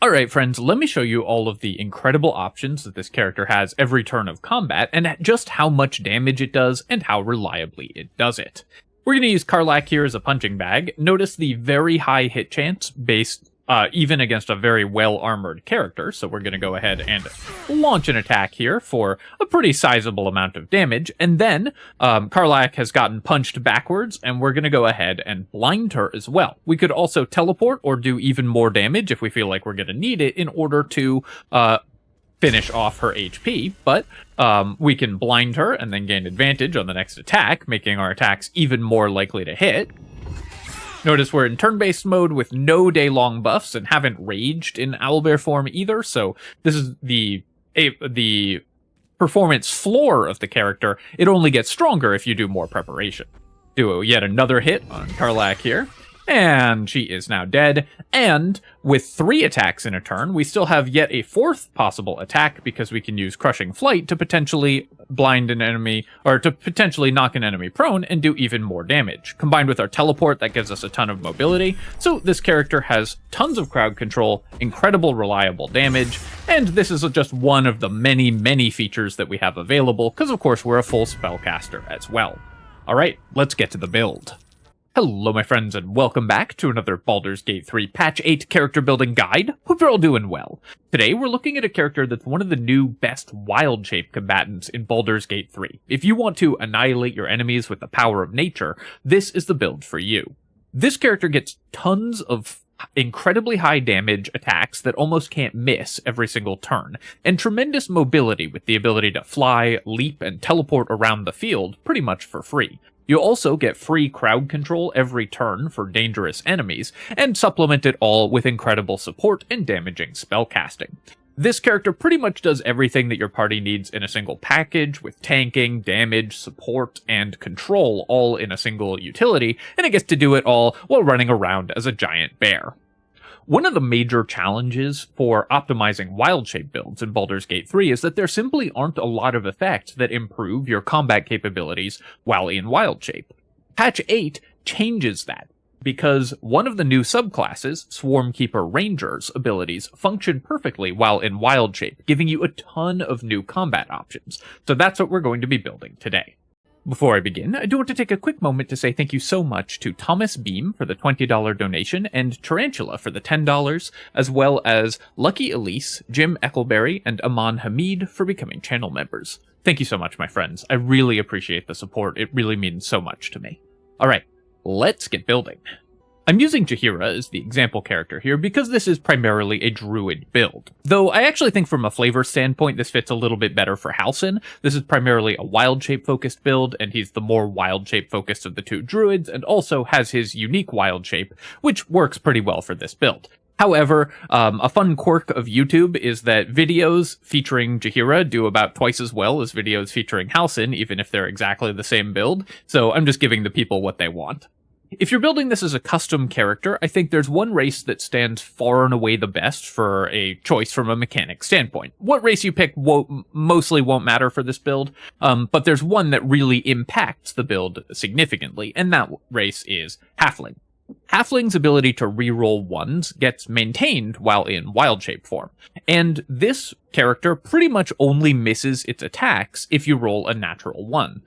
Alright friends, let me show you all of the incredible options that this character has every turn of combat, and just how much damage it does, and how reliably it does it. We're going to use Karlach here as a punching bag. Notice the very high hit chance based even against a very well-armored character, so we're going to go ahead and launch an attack here for a pretty sizable amount of damage, and then Karlach has gotten punched backwards, and we're going to go ahead and blind her as well. We could also teleport or do even more damage if we feel like we're going to need it in order to finish off her HP, but we can blind her and then gain advantage on the next attack, making our attacks even more likely to hit. Notice we're in turn-based mode with no day-long buffs and haven't raged in owlbear form either, so this is the performance floor of the character. It only gets stronger if you do more preparation. Do yet another hit on Karlach here, and she is now dead. And with 3 attacks in a turn, we still have yet a 4th possible attack because we can use Crushing Flight to potentially blind an enemy, or to potentially knock an enemy prone and do even more damage. Combined with our teleport, that gives us a ton of mobility. So this character has tons of crowd control, incredible reliable damage, and this is just one of the many, many features that we have available, because of course we're a full spellcaster as well. Alright, let's get to the build. Hello my friends, and welcome back to another Baldur's Gate 3 Patch 8 character building guide. Hope you're all doing well. Today we're looking at a character that's one of the new best wild shape combatants in Baldur's Gate 3. If you want to annihilate your enemies with the power of nature, this is the build for you. This character gets tons of incredibly high damage attacks that almost can't miss every single turn, and tremendous mobility with the ability to fly, leap, and teleport around the field pretty much for free. You'll also get free crowd control every turn for dangerous enemies, and supplement it all with incredible support and damaging spellcasting. This character pretty much does everything that your party needs in a single package, with tanking, damage, support, and control all in a single utility, and it gets to do it all while running around as a giant bear. One of the major challenges for optimizing wild shape builds in Baldur's Gate 3 is that there simply aren't a lot of effects that improve your combat capabilities while in wild shape. Patch 8 changes that, because one of the new subclasses, Swarmkeeper Ranger's abilities, function perfectly while in wild shape, giving you a ton of new combat options. So that's what we're going to be building today. Before I begin, I do want to take a quick moment to say thank you so much to Thomas Beam for the $20 donation and Tarantula for the $10, as well as Lucky Elise, Jim Eccleberry, and Aman Hamid for becoming channel members. Thank you so much, my friends. I really appreciate the support. It really means so much to me. Alright, let's get building. I'm using Jaheira as the example character here because this is primarily a druid build. Though I actually think from a flavor standpoint this fits a little bit better for Halsin. This is primarily a wild shape focused build, and he's the more wild shape focused of the 2 druids, and also has his unique wild shape, which works pretty well for this build. However, a fun quirk of YouTube is that videos featuring Jaheira do about twice as well as videos featuring Halsin, even if they're exactly the same build, so I'm just giving the people what they want. If you're building this as a custom character, I think there's one race that stands far and away the best for a choice from a mechanic standpoint. What race you pick mostly won't matter for this build, but there's one that really impacts the build significantly, and that race is Halfling. Halfling's ability to reroll 1s gets maintained while in wild shape form, and this character pretty much only misses its attacks if you roll a natural 1.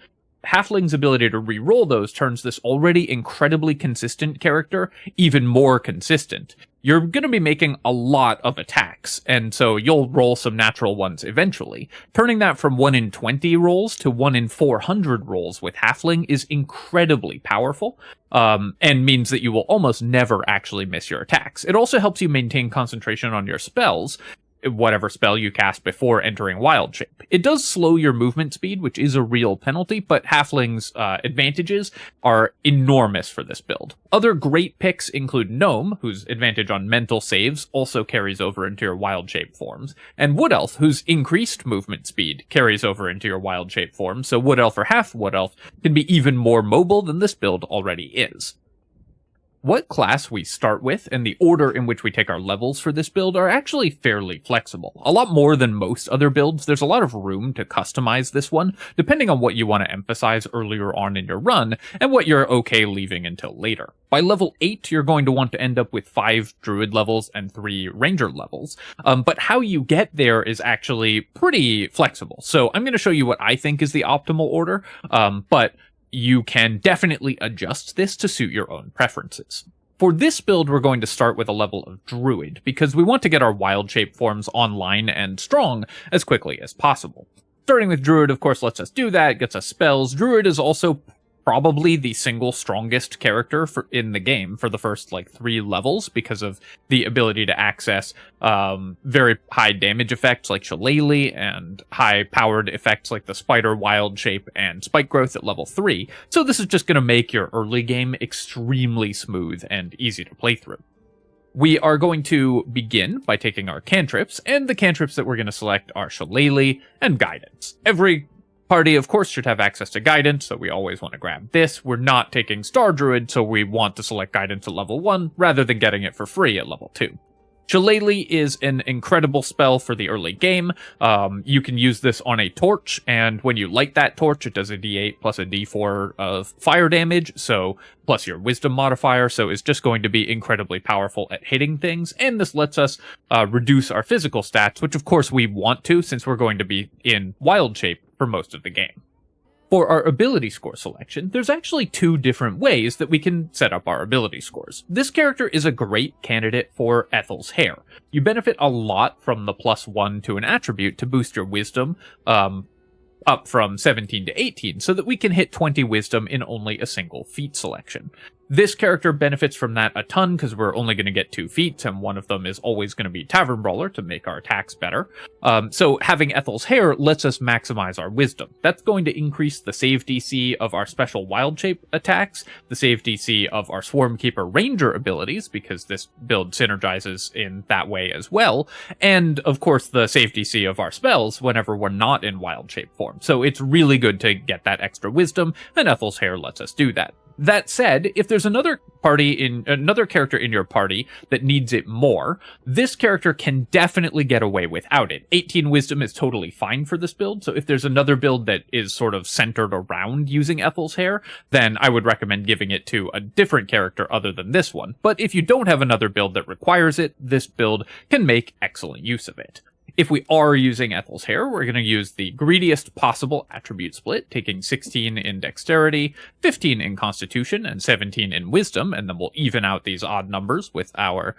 Halfling's ability to reroll those turns this already incredibly consistent character even more consistent. You're going to be making a lot of attacks, and so you'll roll some natural 1s eventually. Turning that from 1 in 20 rolls to 1 in 400 rolls with Halfling is incredibly powerful, and means that you will almost never actually miss your attacks. It also helps you maintain concentration on your spells, whatever spell you cast before entering wild shape. It does slow your movement speed, which is a real penalty, but Halfling's advantages are enormous for this build. Other great picks include Gnome, whose advantage on mental saves also carries over into your wild shape forms, and Wood Elf, whose increased movement speed carries over into your wild shape forms, so Wood Elf or half Wood Elf can be even more mobile than this build already is. what class we start with and the order in which we take our levels for this build are actually fairly flexible. A lot more than most other builds, there's a lot of room to customize this one, depending on what you want to emphasize earlier on in your run and what you're okay leaving until later. By level 8, you're going to want to end up with 5 Druid levels and 3 Ranger levels, but how you get there is actually pretty flexible. So I'm going to show you what I think is the optimal order, but you can definitely adjust this to suit your own preferences. For this build, we're going to start with a level of Druid, because we want to get our wild shape forms online and strong as quickly as possible. Starting with Druid, of course, lets us do that, gets us spells. Druid is also probably the single strongest character in the game for the first 3 levels because of the ability to access very high damage effects like Shillelagh and high powered effects like the Spider, Wild Shape, and Spike Growth at level 3. So this is just going to make your early game extremely smooth and easy to play through. We are going to begin by taking our cantrips, and the cantrips that we're going to select are Shillelagh and Guidance. Every party, of course, should have access to Guidance, so we always want to grab this. We're not taking Star Druid, so we want to select Guidance at level 1, rather than getting it for free at level 2. Shillelagh is an incredible spell for the early game. You can use this on a torch, and when you light that torch, it does a d8 plus a d4 of fire damage, so plus your wisdom modifier, so it's just going to be incredibly powerful at hitting things, and this lets us reduce our physical stats, which of course we want to, since we're going to be in wild shape for most of the game. For our ability score selection, there's actually 2 different ways that we can set up our ability scores. This character is a great candidate for Ethel's Hair. You benefit a lot from the +1 to an attribute to boost your wisdom up from 17 to 18, so that we can hit 20 wisdom in only a single feat selection. This character benefits from that a ton because we're only going to get 2 feats, and one of them is always going to be Tavern Brawler to make our attacks better. So having Ethel's Hair lets us maximize our wisdom. That's going to increase the save DC of our special wild shape attacks, the save DC of our Swarmkeeper Ranger abilities, because this build synergizes in that way as well, and of course the save DC of our spells whenever we're not in wild shape form. So it's really good to get that extra wisdom, and Ethel's Hair lets us do that. That said, if there's another character in your party that needs it more, this character can definitely get away without it. 18 wisdom is totally fine for this build, so if there's another build that is sort of centered around using Ethel's Hair, then I would recommend giving it to a different character other than this one. But if you don't have another build that requires it, this build can make excellent use of it. If we are using Ethel's Hair, we're going to use the greediest possible attribute split, taking 16 in Dexterity, 15 in Constitution, and 17 in Wisdom, and then we'll even out these odd numbers with our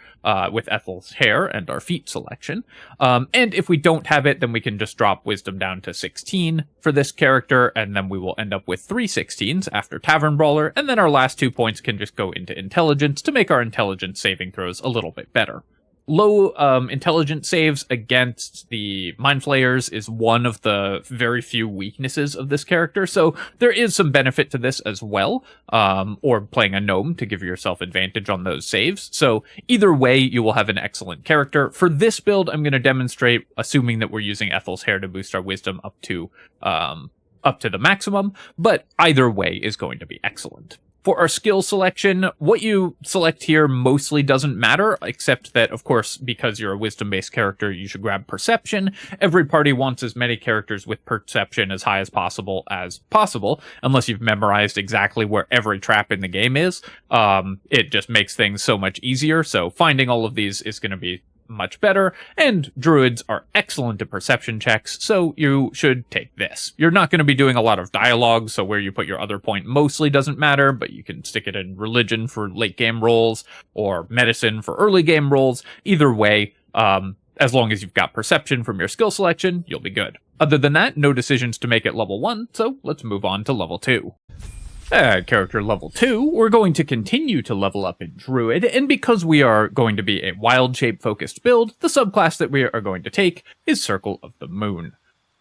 with Ethel's Hair and our feat selection. And if we don't have it, then we can just drop Wisdom down to 16 for this character, and then we will end up with 3 16s after Tavern Brawler, and then our last 2 points can just go into Intelligence to make our Intelligence saving throws a little bit better. Low intelligence saves against the Mind Flayers is one of the very few weaknesses of this character, so there is some benefit to this as well, or playing a gnome to give yourself advantage on those saves. So either way, you will have an excellent character. For this build, I'm going to demonstrate, assuming that we're using Ethel's Hair to boost our wisdom up to the maximum, but either way is going to be excellent. For our skill selection, what you select here mostly doesn't matter, except that, of course, because you're a wisdom-based character, you should grab Perception. Every party wants as many characters with Perception as high as possible, unless you've memorized exactly where every trap in the game is. It just makes things so much easier, so finding all of these is going to be much better, and druids are excellent at perception checks, so you should take this. You're not going to be doing a lot of dialogue, so where you put your other point mostly doesn't matter, but you can stick it in religion for late game rolls, or medicine for early game rolls. Either way, as long as you've got perception from your skill selection, you'll be good. Other than that, no decisions to make at level 1, so let's move on to level 2. At character level 2, we're going to continue to level up in Druid, and because we are going to be a wild shape focused build, the subclass that we are going to take is Circle of the Moon.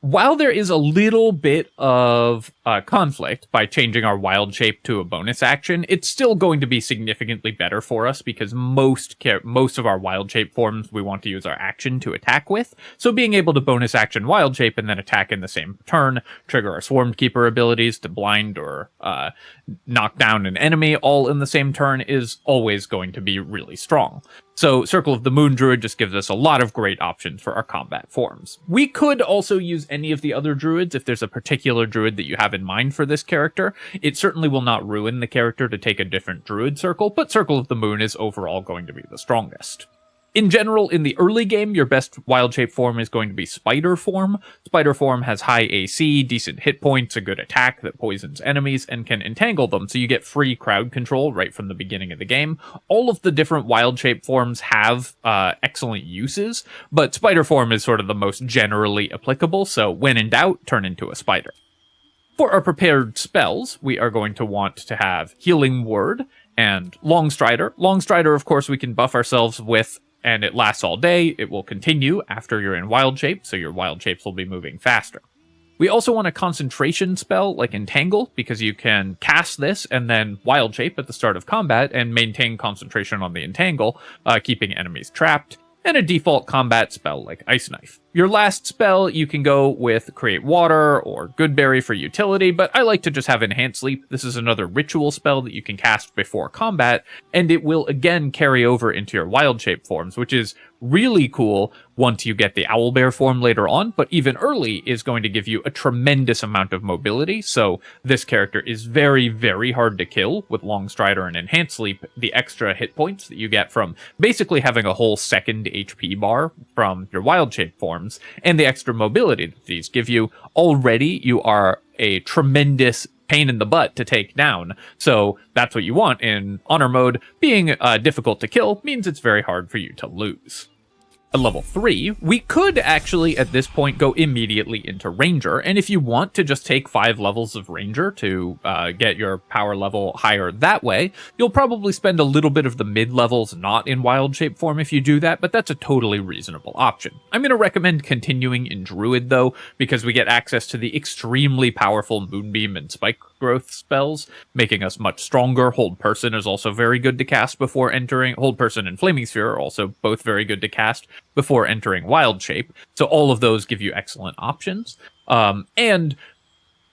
While there is a little bit of conflict by changing our wild shape to a bonus action, it's still going to be significantly better for us because most of our wild shape forms we want to use our action to attack with. So being able to bonus action wild shape and then attack in the same turn, trigger our Swarmkeeper abilities to blind or knock down an enemy all in the same turn is always going to be really strong. So Circle of the Moon Druid just gives us a lot of great options for our combat forms. We could also use any of the other druids if there's a particular druid that you have in mind for this character. It certainly will not ruin the character to take a different druid circle, but Circle of the Moon is overall going to be the strongest. In general, in the early game, your best wild shape form is going to be Spider form. Spider form has high AC, decent hit points, a good attack that poisons enemies, and can entangle them, so you get free crowd control right from the beginning of the game. All of the different wild shape forms have excellent uses, but Spider form is sort of the most generally applicable, so when in doubt, turn into a spider. For our prepared spells, we are going to want to have Healing Word and Long Strider. Long Strider, of course, we can buff ourselves with, and it lasts all day. It will continue after you're in wild shape, so your wild shapes will be moving faster. We also want a concentration spell like Entangle, because you can cast this and then wild shape at the start of combat and maintain concentration on the Entangle, keeping enemies trapped, and a default combat spell like Ice Knife. Your last spell, you can go with Create Water or Goodberry for utility, but I like to just have Enhanced Sleep. This is another ritual spell that you can cast before combat, and it will again carry over into your wild shape forms, which is really cool once you get the Owlbear form later on, but even early is going to give you a tremendous amount of mobility, so this character is very, very hard to kill with Long Strider and Enhanced Sleep. The extra hit points that you get from basically having a whole second HP bar from your wild shape form and the extra mobility that these give you, already you are a tremendous pain in the butt to take down. So that's what you want in Honor mode. Being difficult to kill means it's very hard for you to lose. At level 3, we could actually at this point go immediately into Ranger, and if you want to just take 5 levels of Ranger to get your power level higher that way, you'll probably spend a little bit of the mid-levels not in wild shape form if you do that, but that's a totally reasonable option. I'm going to recommend continuing in Druid though, because we get access to the extremely powerful Moonbeam and Spike Growth spells, making us much stronger. Hold Person is also very good to cast before entering. Hold Person and Flaming Sphere are also both very good to cast before entering wild shape. So all of those give you excellent options. And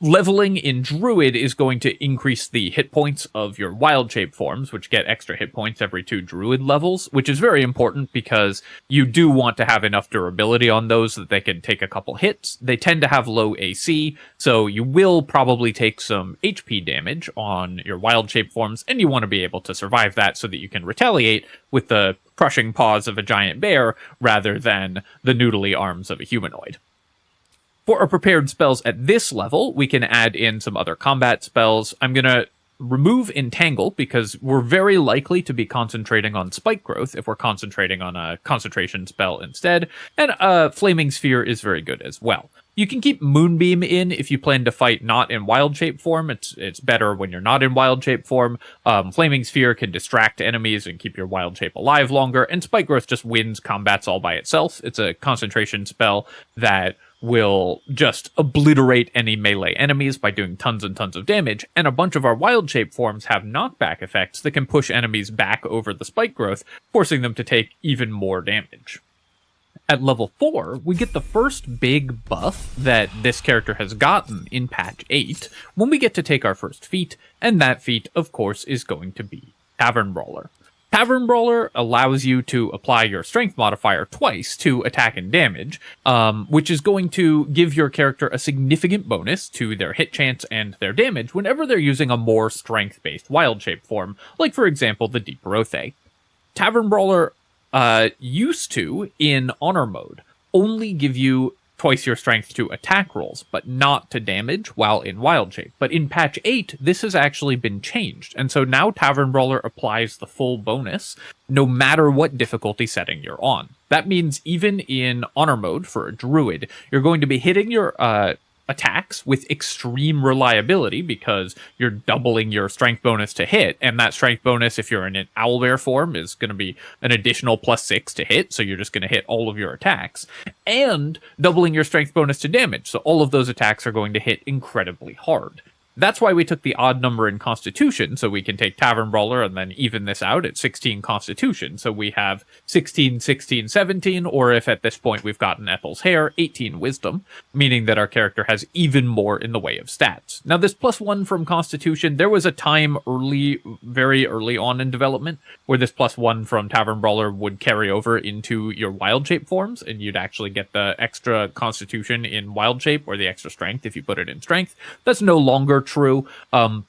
leveling in Druid is going to increase the hit points of your wild shape forms, which get extra hit points every 2 Druid levels, which is very important because you do want to have enough durability on those that they can take a couple hits. They tend to have low AC, so you will probably take some HP damage on your wild shape forms, and you want to be able to survive that so that you can retaliate with the crushing paws of a giant bear rather than the noodly arms of a humanoid. For our prepared spells at this level, we can add in some other combat spells. I'm going to remove Entangle because we're very likely to be concentrating on Spike Growth if we're concentrating on a concentration spell instead, and Flaming Sphere is very good as well. You can keep Moonbeam in if you plan to fight not in wild shape form. It's better when you're not in wild shape form. Flaming Sphere can distract enemies and keep your wild shape alive longer, and Spike Growth just wins combats all by itself. It's a concentration spell that will just obliterate any melee enemies by doing tons and tons of damage, and a bunch of our wild shape forms have knockback effects that can push enemies back over the Spike Growth, forcing them to take even more damage. At level 4, we get the first big buff that this character has gotten in patch 8 when we get to take our first feat, and that feat, of course, is going to be Tavern Brawler. Tavern Brawler allows you to apply your strength modifier twice to attack and damage, which is going to give your character a significant bonus to their hit chance and their damage whenever they're using a more strength-based wild shape form, like for example the Deep Rothe. Tavern Brawler used to, in Honor mode, only give you twice your strength to attack rolls, but not to damage while in wild shape. But in patch 8, this has actually been changed, and so now Tavern Brawler applies the full bonus no matter what difficulty setting you're on. That means even in Honor mode for a Druid, you're going to be hitting your attacks with extreme reliability because you're doubling your strength bonus to hit, and that strength bonus, if you're in an owlbear form, is going to be an additional +6 to hit, so you're just going to hit all of your attacks, and doubling your strength bonus to damage, so all of those attacks are going to hit incredibly hard. That's why we took the odd number in Constitution, so we can take Tavern Brawler and then even this out at 16 Constitution. So we have 16, 16, 17, or if at this point we've gotten Ethel's Hair, 18 Wisdom, meaning that our character has even more in the way of stats. Now this +1 from Constitution, there was a time very early on in development, where this +1 from Tavern Brawler would carry over into your Wild Shape forms, and you'd actually get the extra Constitution in Wild Shape, or the extra Strength if you put it in Strength. That's no longer true,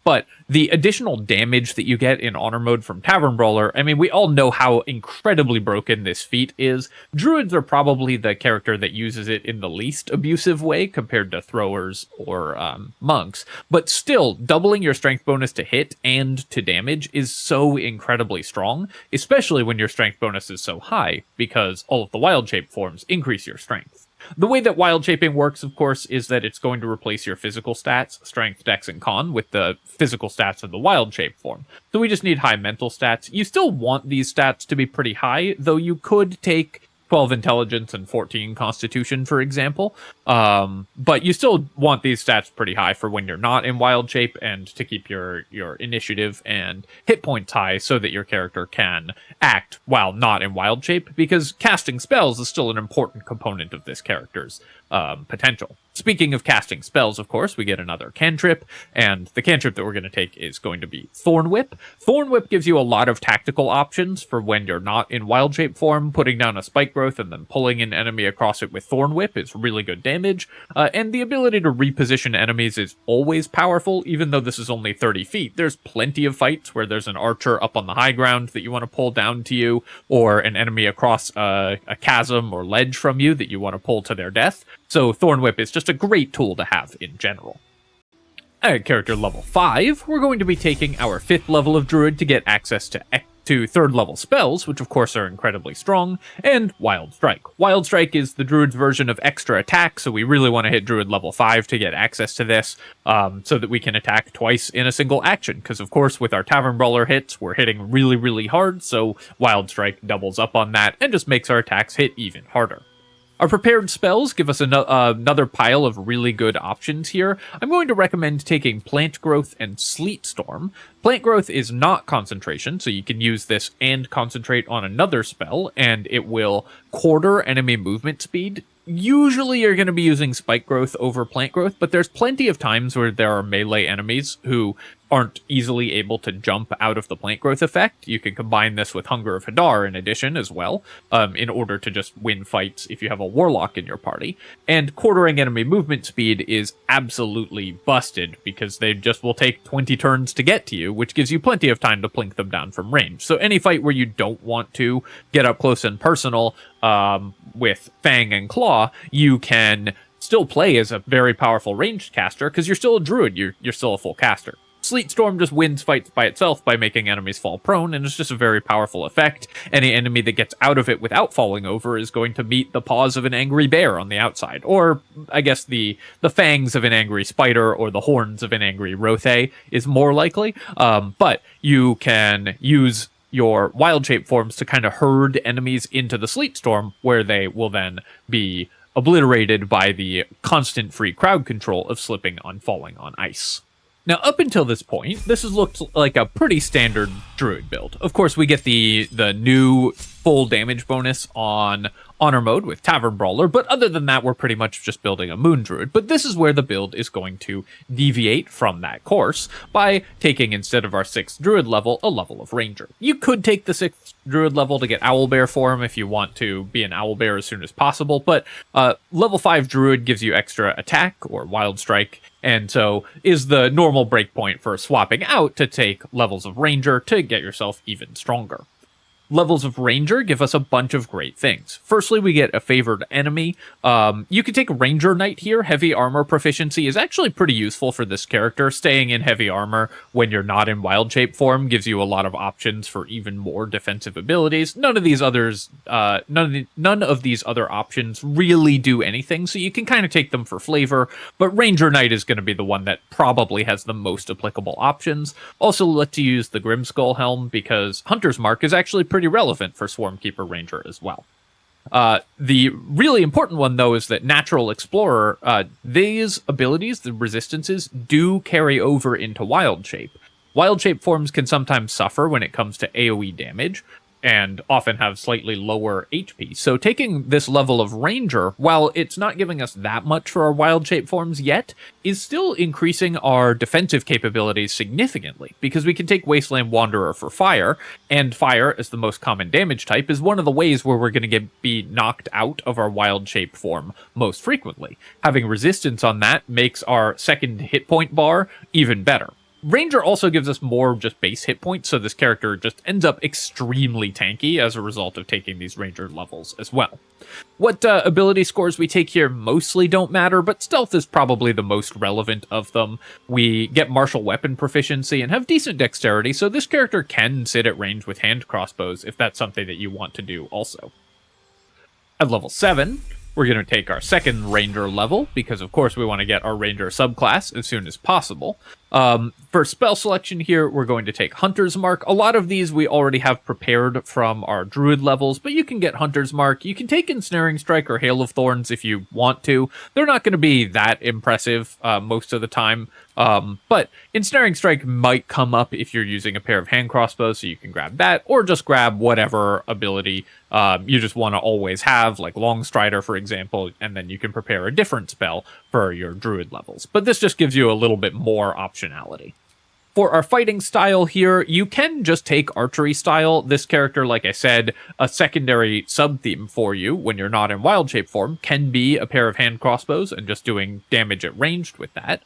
but the additional damage that you get in Honor Mode from Tavern Brawler, I mean, we all know how incredibly broken this feat is. Druids are probably the character that uses it in the least abusive way compared to throwers or monks, but still, doubling your strength bonus to hit and to damage is so incredibly strong, especially when your strength bonus is so high, because all of the Wild Shape forms increase your strength. The way that wild shaping works, of course, is that it's going to replace your physical stats, strength, dex, and con, with the physical stats of the wild shape form. So we just need high mental stats. You still want these stats to be pretty high, though you could take 12 intelligence and 14 constitution, for example. But you still want these stats pretty high for when you're not in wild shape, and to keep your initiative and hit points high so that your character can act while not in wild shape, because casting spells is still an important component of this character's potential. Speaking of casting spells, of course, we get another cantrip, and the cantrip that we're going to take is going to be Thorn Whip. Thorn Whip gives you a lot of tactical options for when you're not in wild shape form. Putting down a spike growth and then pulling an enemy across it with Thorn Whip is really good damage, and the ability to reposition enemies is always powerful, even though this is only 30 feet. There's plenty of fights where there's an archer up on the high ground that you want to pull down to you, or an enemy across a chasm or ledge from you that you want to pull to their death. So Thorn Whip is just a great tool to have in general. At character level 5, we're going to be taking our 5th level of Druid to get access to 3rd level spells, which of course are incredibly strong, and Wild Strike. Wild Strike is the Druid's version of extra attack, so we really want to hit Druid level 5 to get access to this, so that we can attack twice in a single action, because of course with our Tavern Brawler hits, we're hitting really, really hard, so Wild Strike doubles up on that and just makes our attacks hit even harder. Our prepared spells give us another pile of really good options here. I'm going to recommend taking Plant Growth and Sleet Storm. Plant Growth is not concentration, so you can use this and concentrate on another spell, and it will quarter enemy movement speed. Usually you're going to be using Spike Growth over Plant Growth, but there's plenty of times where there are melee enemies who aren't easily able to jump out of the Plant Growth effect. You can combine this with Hunger of Hadar in addition as well, in order to just win fights if you have a Warlock in your party. And quartering enemy movement speed is absolutely busted, because they just will take 20 turns to get to you, which gives you plenty of time to plink them down from range. So any fight where you don't want to get up close and personal with Fang and Claw, you can still play as a very powerful ranged caster, because you're still a druid, you're still a full caster. Sleet Storm just wins fights by itself by making enemies fall prone, and it's just a very powerful effect. Any enemy that gets out of it without falling over is going to meet the paws of an angry bear on the outside, or I guess the fangs of an angry spider or the horns of an angry Rothe is more likely, but you can use your wild shape forms to kind of herd enemies into the Sleet Storm, where they will then be obliterated by the constant free crowd control of slipping on falling on ice. Now, up until this point, this has looked like a pretty standard Druid build. Of course, we get the new full damage bonus on Honor Mode with Tavern Brawler, but other than that, we're pretty much just building a Moon Druid. But this is where the build is going to deviate from that course by taking, instead of our 6th Druid level, a level of Ranger. You could take the 6th Druid level to get Owlbear form if you want to be an Owlbear as soon as possible, but level 5 Druid gives you extra attack or Wild Strike, and so is the normal breakpoint for swapping out to take levels of Ranger to get yourself even stronger. Levels of Ranger give us a bunch of great things. Firstly, we get a favored enemy. You can take Ranger Knight here. Heavy armor proficiency is actually pretty useful for this character. Staying in heavy armor when you're not in wild shape form gives you a lot of options for even more defensive abilities. None of these other options really do anything, so you can kind of take them for flavor, but Ranger Knight is going to be the one that probably has the most applicable options. Also lets you use the Grimskull Helm, because Hunter's Mark is actually pretty relevant for Swarmkeeper Ranger as well. The really important one, though, is that Natural Explorer, these abilities, the resistances, do carry over into Wild Shape. Wild Shape forms can sometimes suffer when it comes to AoE damage, and often have slightly lower HP. So taking this level of Ranger, while it's not giving us that much for our wild shape forms yet, is still increasing our defensive capabilities significantly, because we can take Wasteland Wanderer for fire, and fire, as the most common damage type, is one of the ways where we're going to be knocked out of our wild shape form most frequently. Having resistance on that makes our second hit point bar even better. Ranger also gives us more just base hit points, so this character just ends up extremely tanky as a result of taking these Ranger levels as well. What ability scores we take here mostly don't matter, but stealth is probably the most relevant of them. We get martial weapon proficiency and have decent dexterity, so this character can sit at range with hand crossbows if that's something that you want to do also. At level 7, we're going to take our second Ranger level, because of course we want to get our Ranger subclass as soon as possible. For spell selection here, we're going to take Hunter's Mark. A lot of these we already have prepared from our Druid levels, but you can get Hunter's Mark. You can take Ensnaring Strike or Hail of Thorns if you want to. They're not going to be that impressive most of the time, but Ensnaring Strike might come up if you're using a pair of hand crossbows, so you can grab that, or just grab whatever ability you just want to always have, like Long Strider, for example, and then you can prepare a different spell for your Druid levels. But this just gives you a little bit more optionality. For our fighting style here, you can just take archery style. This character, like I said, a secondary sub-theme for you when you're not in wild shape form can be a pair of hand crossbows and just doing damage at ranged with that.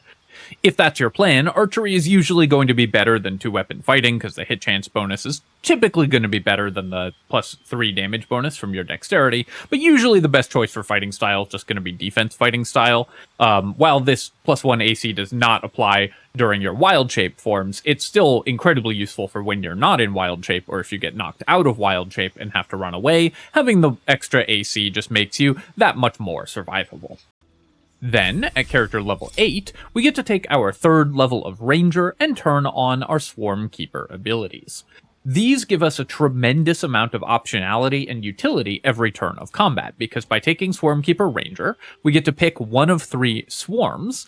If that's your plan, archery is usually going to be better than two-weapon fighting, because the hit chance bonus is typically going to be better than the +3 damage bonus from your dexterity, but usually the best choice for fighting style is just going to be defense fighting style. While this +1 AC does not apply during your wild shape forms, it's still incredibly useful for when you're not in wild shape, or if you get knocked out of wild shape and have to run away. Having the extra AC just makes you that much more survivable. Then, at character level 8, we get to take our third level of Ranger and turn on our Swarmkeeper abilities. These give us a tremendous amount of optionality and utility every turn of combat, because by taking Swarmkeeper Ranger, we get to pick one of 3 swarms,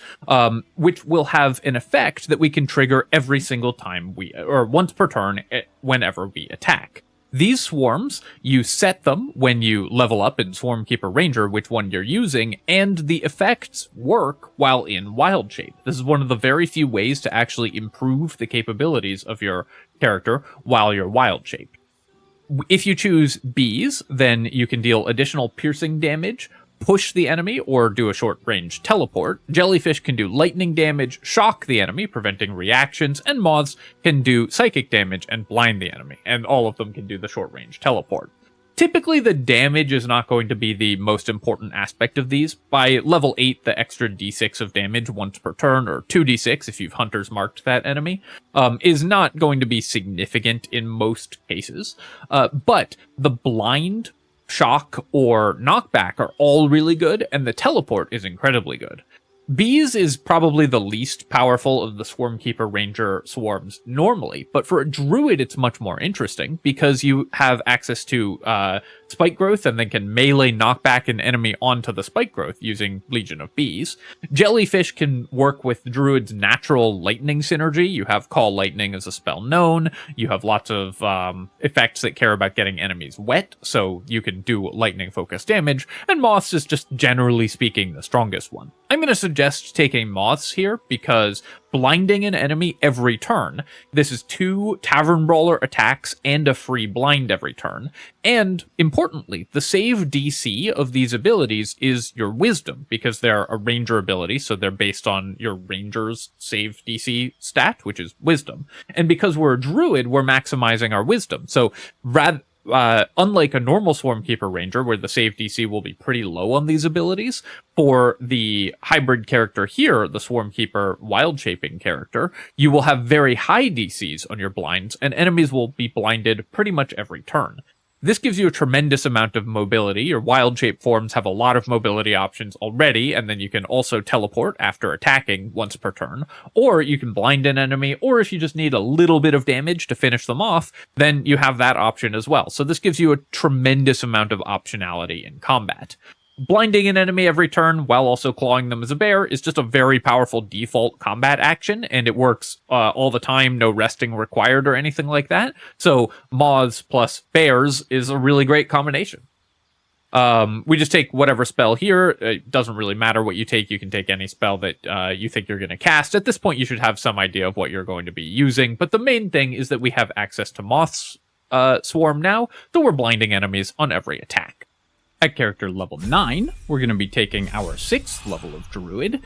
which will have an effect that we can trigger every single time or once per turn whenever we attack. These swarms, you set them when you level up in Swarmkeeper Ranger, which one you're using, and the effects work while in wild shape. This is one of the very few ways to actually improve the capabilities of your character while you're wild shape. If you choose bees, then you can deal additional piercing damage, push the enemy, or do a short-range teleport. Jellyfish can do lightning damage, shock the enemy, preventing reactions, and moths can do psychic damage and blind the enemy, and all of them can do the short-range teleport. Typically, the damage is not going to be the most important aspect of these. By level 8, the extra d6 of damage once per turn, or 2d6 if you've Hunter's Marked that enemy, is not going to be significant in most cases. But the blind, shock, or knockback are all really good, and the teleport is incredibly good. Bees is probably the least powerful of the Swarmkeeper Ranger swarms normally, but for a druid it's much more interesting, because you have access to spike growth and then can melee knockback an enemy onto the spike growth using Legion of Bees. Jellyfish can work with druid's natural lightning synergy. You have Call Lightning as a spell known, you have lots of effects that care about getting enemies wet, so you can do lightning focused damage, and Moths is just generally speaking the strongest one. I'm going to suggest taking Moths here because blinding an enemy every turn. This is 2 Tavern Brawler attacks and a free blind every turn. And importantly, the save DC of these abilities is your wisdom, because they're a ranger ability, so they're based on your ranger's save DC stat, which is wisdom. And because we're a druid, we're maximizing our wisdom. So unlike a normal Swarmkeeper Ranger, where the save DC will be pretty low on these abilities, for the hybrid character here, the Swarmkeeper Wildshaping character, you will have very high DCs on your blinds, and enemies will be blinded pretty much every turn. This gives you a tremendous amount of mobility. Your wild shape forms have a lot of mobility options already, and then you can also teleport after attacking once per turn, or you can blind an enemy, or if you just need a little bit of damage to finish them off, then you have that option as well. So this gives you a tremendous amount of optionality in combat. Blinding an enemy every turn while also clawing them as a bear is just a very powerful default combat action, and it works all the time, no resting required or anything like that. So Moths plus bears is a really great combination. We just take whatever spell here. It doesn't really matter what you take. You can take any spell that you think you're going to cast. At this point, you should have some idea of what you're going to be using, but the main thing is that we have access to Moths Swarm now, so we're blinding enemies on every attack. At character level 9, we're going to be taking our 6th level of Druid,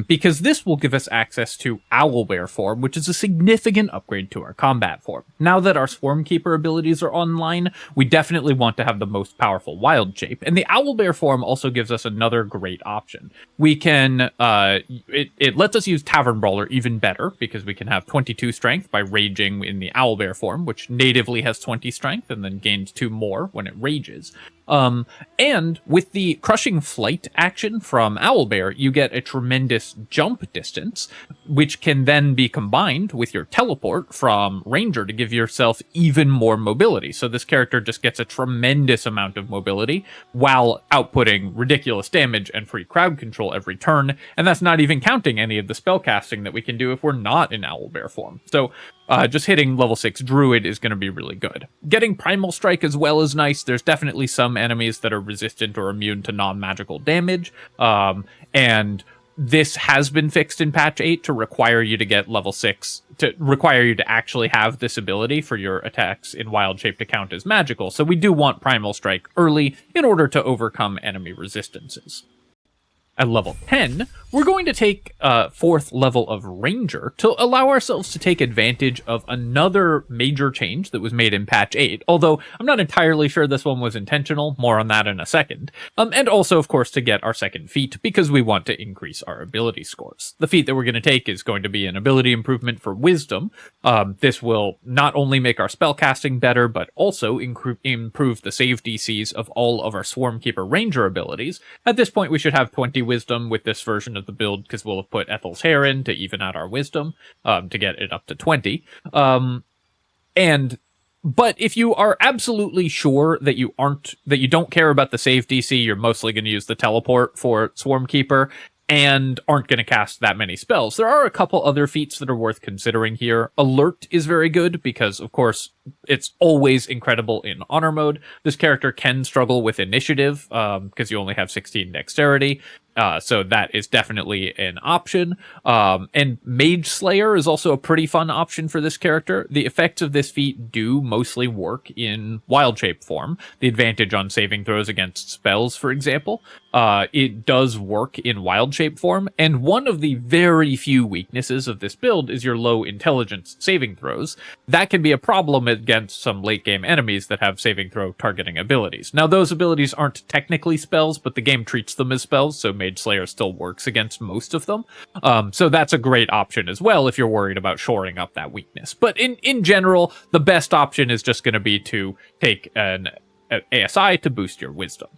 because this will give us access to Owlbear form, which is a significant upgrade to our combat form. Now that our Swarmkeeper abilities are online, we definitely want to have the most powerful wild shape, and the Owlbear form also gives us another great option. We can, it lets us use Tavern Brawler even better, because we can have 22 strength by raging in the Owlbear form, which natively has 20 strength, and then gains 2 more when it rages. And with the Crushing Flight action from Owlbear, you get a tremendous jump distance, which can then be combined with your teleport from Ranger to give yourself even more mobility. So this character just gets a tremendous amount of mobility while outputting ridiculous damage and free crowd control every turn, and that's not even counting any of the spellcasting that we can do if we're not in Owlbear form. So just hitting level 6 Druid is going to be really good. Getting Primal Strike as well is nice. There's definitely some enemies that are resistant or immune to non-magical damage, and this has been fixed in patch 8 to require you to get level 6, to require you to actually have this ability for your attacks in Wild Shape to count as magical, so we do want Primal Strike early in order to overcome enemy resistances. At level 10, we're going to take 4th level of Ranger to allow ourselves to take advantage of another major change that was made in patch 8, although I'm not entirely sure this one was intentional, more on that in a second. And also, of course, to get our second feat, because we want to increase our ability scores. The feat that we're going to take is going to be an ability improvement for Wisdom. This will not only make our spellcasting better, but also improve the save DCs of all of our Swarmkeeper Ranger abilities. At this point, we should have 20 Wisdom with this version of the build, because we'll have put Ethel's Hair in to even out our Wisdom, to get it up to 20. But if you are absolutely sure that you don't care about the save DC, you're mostly going to use the teleport for Swarmkeeper, and aren't going to cast that many spells. There are a couple other feats that are worth considering here. Alert is very good because, of course, it's always incredible in Honor mode. This character can struggle with initiative because you only have 16 dexterity. So that is definitely an option. And Mage Slayer is also a pretty fun option for this character. The effects of this feat do mostly work in Wild Shape form. The advantage on saving throws against spells, for example, it does work in Wild Shape form. And one of the very few weaknesses of this build is your low intelligence saving throws. That can be a problem against some late game enemies that have saving throw targeting abilities. Now, those abilities aren't technically spells, but the game treats them as spells, so Mage Slayer still works against most of them. So that's a great option as well if you're worried about shoring up that weakness. But in general, the best option is just going to be to take an ASI to boost your Wisdom.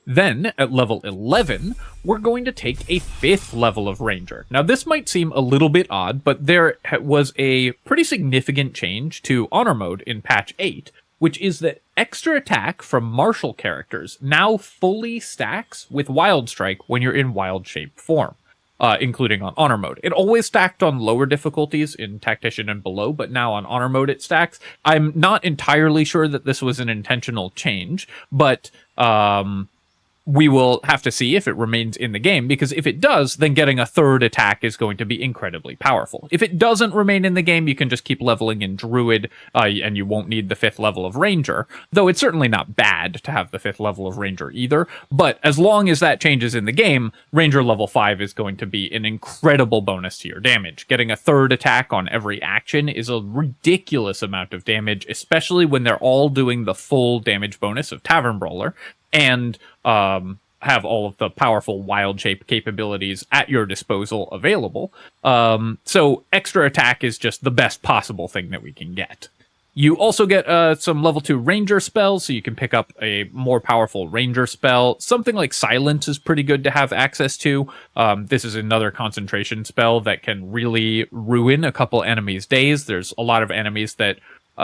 Then, at level 11, we're going to take a 5th level of Ranger. Now, this might seem a little bit odd, but there was a pretty significant change to Honor mode in patch 8, which is that extra attack from martial characters now fully stacks with Wild Strike when you're in Wild Shape form, including on Honor mode. It always stacked on lower difficulties in Tactician and below, but now on Honor mode it stacks. I'm not entirely sure that this was an intentional change, but we will have to see if it remains in the game, because if it does, then getting a third attack is going to be incredibly powerful. If it doesn't remain in the game, you can just keep leveling in Druid, and you won't need the 5th level of Ranger, though it's certainly not bad to have the 5th level of Ranger either. But as long as that changes in the game, Ranger level 5 is going to be an incredible bonus to your damage. Getting a third attack on every action is a ridiculous amount of damage, especially when they're all doing the full damage bonus of Tavern Brawler, and have all of the powerful wild shape capabilities at your disposal available. So extra attack is just the best possible thing that we can get. You also get some level 2 ranger spells, so you can pick up a more powerful ranger spell. Something like Silence is pretty good to have access to. This is another concentration spell that can really ruin a couple enemies' days. There's a lot of enemies that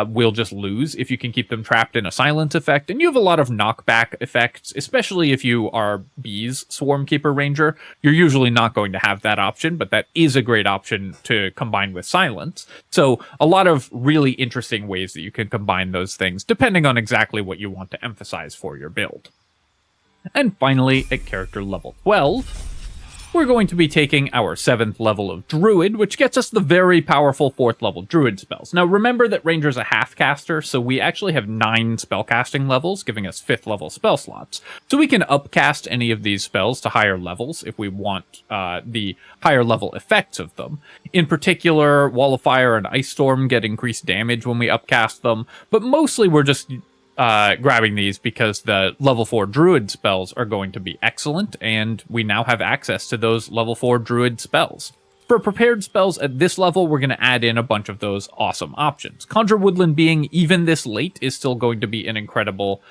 will just lose if you can keep them trapped in a silence effect, and you have a lot of knockback effects, especially if you are B's Swarmkeeper Ranger. You're usually not going to have that option, but that is a great option to combine with silence. So a lot of really interesting ways that you can combine those things, depending on exactly what you want to emphasize for your build. And finally, at character level 12, we're going to be taking our 7th level of Druid, which gets us the very powerful 4th level Druid spells. Now remember that Ranger's a half caster, so we actually have 9 spellcasting levels, giving us 5th level spell slots. So we can upcast any of these spells to higher levels if we want the higher level effects of them. In particular, Wall of Fire and Ice Storm get increased damage when we upcast them, but mostly we're just grabbing these because the level 4 Druid spells are going to be excellent, and we now have access to those level 4 Druid spells. For prepared spells at this level, we're going to add in a bunch of those awesome options. Conjure Woodland Being, even this late, is still going to be an incredible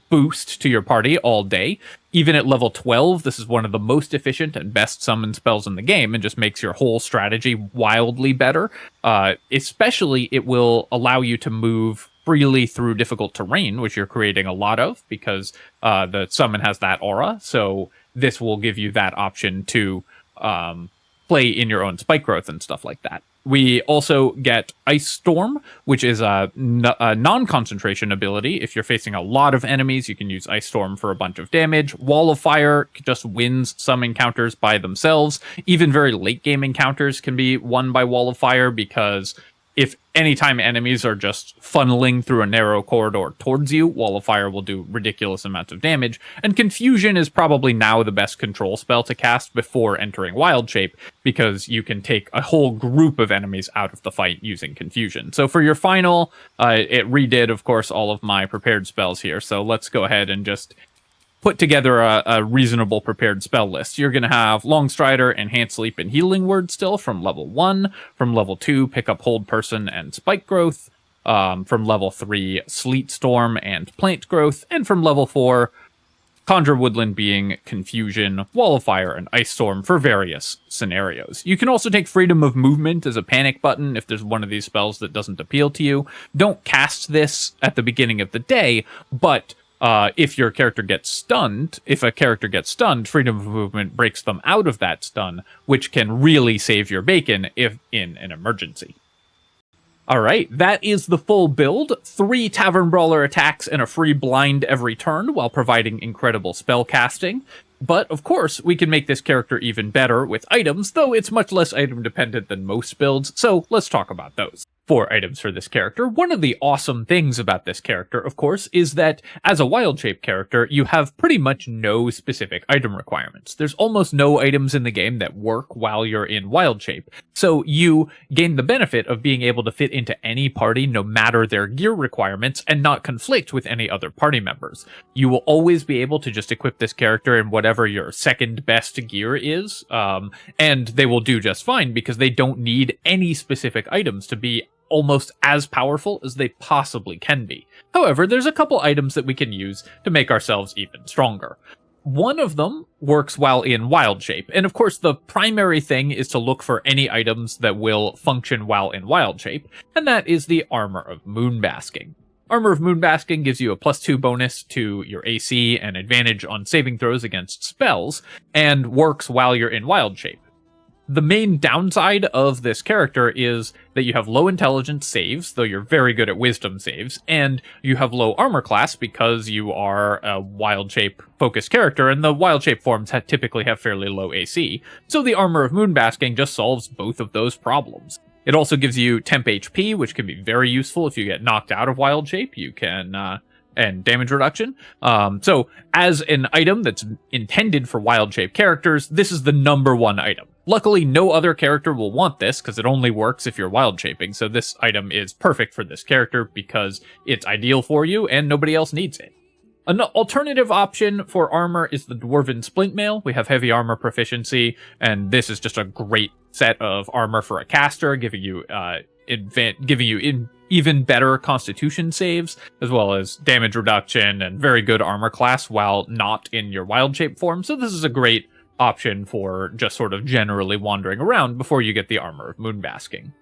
boost to your party all day. Even at level 12, this is one of the most efficient and best summon spells in the game, and just makes your whole strategy wildly better. Especially, it will allow you to move freely through difficult terrain, which you're creating a lot of, because the summon has that aura, so this will give you that option to play in your own spike growth and stuff like that. We also get Ice Storm, which is a non-concentration ability. If you're facing a lot of enemies, you can use Ice Storm for a bunch of damage. Wall of Fire just wins some encounters by themselves. Even very late game encounters can be won by Wall of Fire, because if anytime enemies are just funneling through a narrow corridor towards you, Wall of Fire will do ridiculous amounts of damage. And Confusion is probably now the best control spell to cast before entering Wild Shape, because you can take a whole group of enemies out of the fight using Confusion. So for your final, it redid, of course, all of my prepared spells here. So let's go ahead and just put together a reasonable prepared spell list. You're going to have Longstrider, Enhanced Sleep, and Healing Word still from level 1. From level 2, pick up Hold Person and Spike Growth. From level 3, Sleet Storm and Plant Growth. And from level 4, Conjure Woodland Being, Confusion, Wall of Fire, and Ice Storm for various scenarios. You can also take Freedom of Movement as a panic button if there's one of these spells that doesn't appeal to you. Don't cast this at the beginning of the day, but if your character gets stunned, Freedom of Movement breaks them out of that stun, which can really save your bacon if in an emergency. Alright, that is the full build. 3 Tavern Brawler attacks and a free blind every turn while providing incredible spell casting. But, of course, we can make this character even better with items, though it's much less item dependent than most builds, so let's talk about those. 4 items for this character. One of the awesome things about this character, of course, is that as a wild shape character, you have pretty much no specific item requirements. There's almost no items in the game that work while you're in wild shape, so you gain the benefit of being able to fit into any party no matter their gear requirements and not conflict with any other party members. You will always be able to just equip this character in whatever your second best gear is, and they will do just fine because they don't need any specific items to be almost as powerful as they possibly can be. However, there's a couple items that we can use to make ourselves even stronger. One of them works while in wild shape, and of course the primary thing is to look for any items that will function while in wild shape, and that is the Armor of Moonbasking. Armor of Moonbasking gives you a +2 bonus to your AC and advantage on saving throws against spells, and works while you're in wild shape. The main downside of this character is that you have low intelligence saves, though you're very good at wisdom saves, and you have low armor class because you are a wild shape focused character, and the wild shape forms typically have fairly low AC. So the Armor of Moonbasking just solves both of those problems. It also gives you temp HP, which can be very useful if you get knocked out of wild shape. You can and damage reduction. So as an item that's intended for wild shape characters, this is the #1 item. Luckily, no other character will want this because it only works if you're wild shaping. So this item is perfect for this character because it's ideal for you and nobody else needs it. An alternative option for armor is the Dwarven Splintmail. We have heavy armor proficiency, and this is just a great set of armor for a caster, giving you even better constitution saves, as well as damage reduction and very good armor class while not in your wild shape form. So this is a great option for just sort of generally wandering around before you get the Armor of Moonbasking.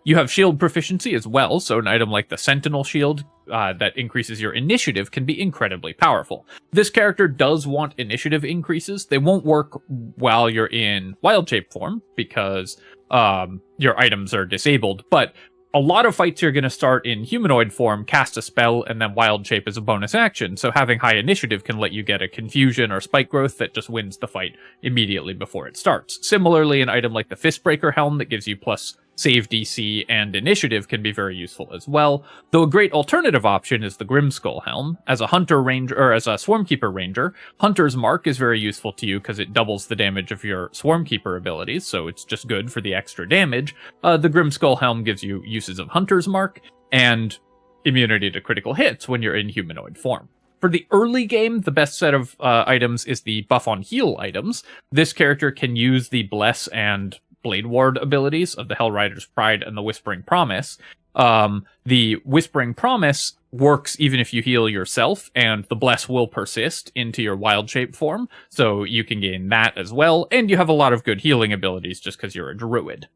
You have shield proficiency as well, so an item like the Sentinel Shield that increases your initiative can be incredibly powerful. This character does want initiative increases. They won't work while you're in wild shape form because your items are disabled, but a lot of fights you're going to start in humanoid form, cast a spell, and then wild shape as a bonus action, so having high initiative can let you get a confusion or spike growth that just wins the fight immediately before it starts. Similarly, an item like the Fistbreaker Helm that gives you plus save DC and initiative can be very useful as well, though a great alternative option is the Grimskull Helm. As a Hunter Ranger, or as a Swarmkeeper Ranger, Hunter's Mark is very useful to you because it doubles the damage of your Swarmkeeper abilities, so it's just good for the extra damage. The Grimskull Helm gives you uses of Hunter's Mark and immunity to critical hits when you're in humanoid form. For the early game, the best set of items is the Buff on Heal items. This character can use the Bless and Blade Ward abilities of the Hellrider's Pride and the Whispering Promise. The Whispering Promise works even if you heal yourself, and the Bless will persist into your wild shape form, so you can gain that as well, and you have a lot of good healing abilities just because you're a druid.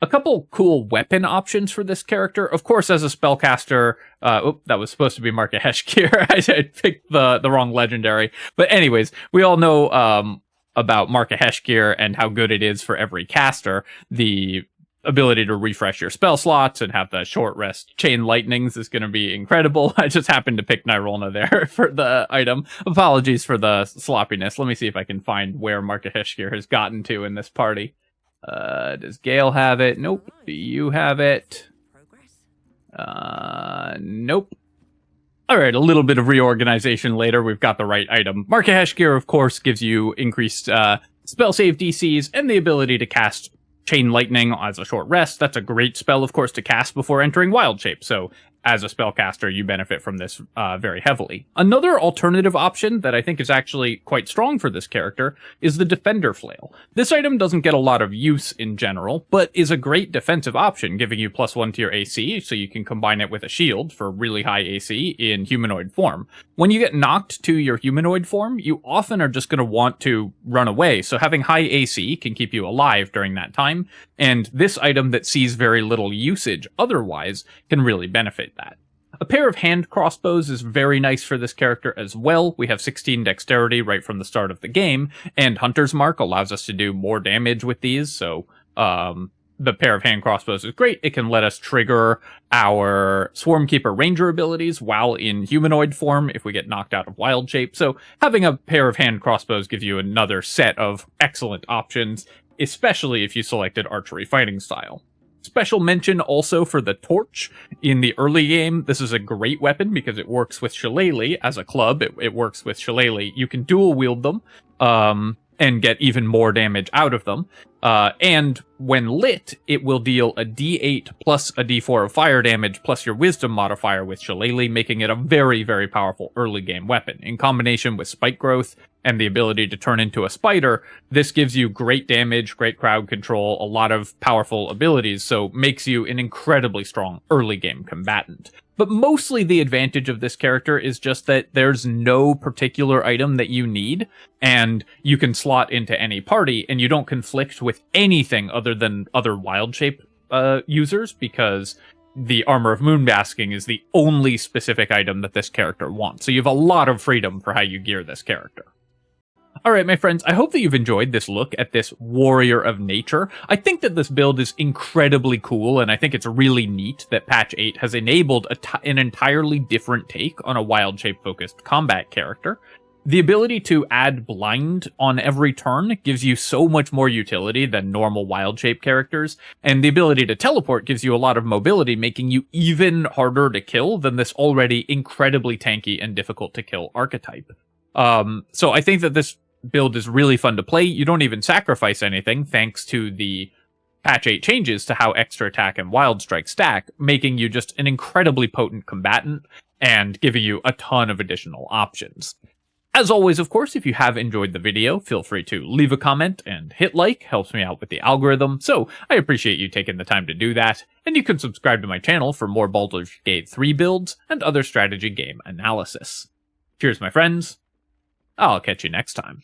A couple cool weapon options for this character. Of course, as a spellcaster, that was supposed to be Markahesh gear. I picked the wrong legendary. But anyways, we all know about Markahesh gear and how good it is for every caster. The ability to refresh your spell slots and have the short rest chain lightnings is going to be incredible. I just happened to pick Nirolna there for the item. Apologies for the sloppiness. Let me see if I can find where Markahesh gear has gotten to in this party. Does Gale have it? Nope. Do you have it? Nope. Alright, a little bit of reorganization later. We've got the right item. Markahesh gear, of course, gives you increased spell save DCs and the ability to cast Chain Lightning as a short rest. That's a great spell, of course, to cast before entering wild shape. So as a spellcaster, you benefit from this very heavily. Another alternative option that I think is actually quite strong for this character is the Defender Flail. This item doesn't get a lot of use in general, but is a great defensive option, giving you +1 to your AC, so you can combine it with a shield for really high AC in humanoid form. When you get knocked to your humanoid form, you often are just going to want to run away, so having high AC can keep you alive during that time, and this item that sees very little usage otherwise can really benefit that. A pair of hand crossbows is very nice for this character as well. We have 16 dexterity right from the start of the game, and Hunter's Mark allows us to do more damage with these, so the pair of hand crossbows is great. It can let us trigger our Swarmkeeper Ranger abilities while in humanoid form if we get knocked out of wild shape, so having a pair of hand crossbows gives you another set of excellent options, especially if you selected archery fighting style. Special mention also for the torch. In the early game, this is a great weapon because it works with Shillelagh as a club. It works with Shillelagh. You can dual wield them and get even more damage out of them. And when lit, it will deal a d8 plus a d4 of fire damage plus your wisdom modifier with Shillelagh, making it a very, very powerful early game weapon. In combination with spike growth and the ability to turn into a spider, this gives you great damage, great crowd control, a lot of powerful abilities, so makes you an incredibly strong early game combatant. But mostly the advantage of this character is just that there's no particular item that you need, and you can slot into any party, and you don't conflict with anything other than other wild shape users, because the Armor of Moonbasking is the only specific item that this character wants. So you have a lot of freedom for how you gear this character. Alright, my friends, I hope that you've enjoyed this look at this Warrior of Nature. I think that this build is incredibly cool, and I think it's really neat that patch 8 has enabled an entirely different take on a wild shape-focused combat character. The ability to add blind on every turn gives you so much more utility than normal wild shape characters, and the ability to teleport gives you a lot of mobility, making you even harder to kill than this already incredibly tanky and difficult to kill archetype. So I think that this build is really fun to play. You don't even sacrifice anything thanks to the patch 8 changes to how extra attack and wild strike stack, making you just an incredibly potent combatant and giving you a ton of additional options. As always, of course, if you have enjoyed the video, feel free to leave a comment and hit like, helps me out with the algorithm, so I appreciate you taking the time to do that, and you can subscribe to my channel for more Baldur's Gate 3 builds and other strategy game analysis. Cheers, my friends. I'll catch you next time.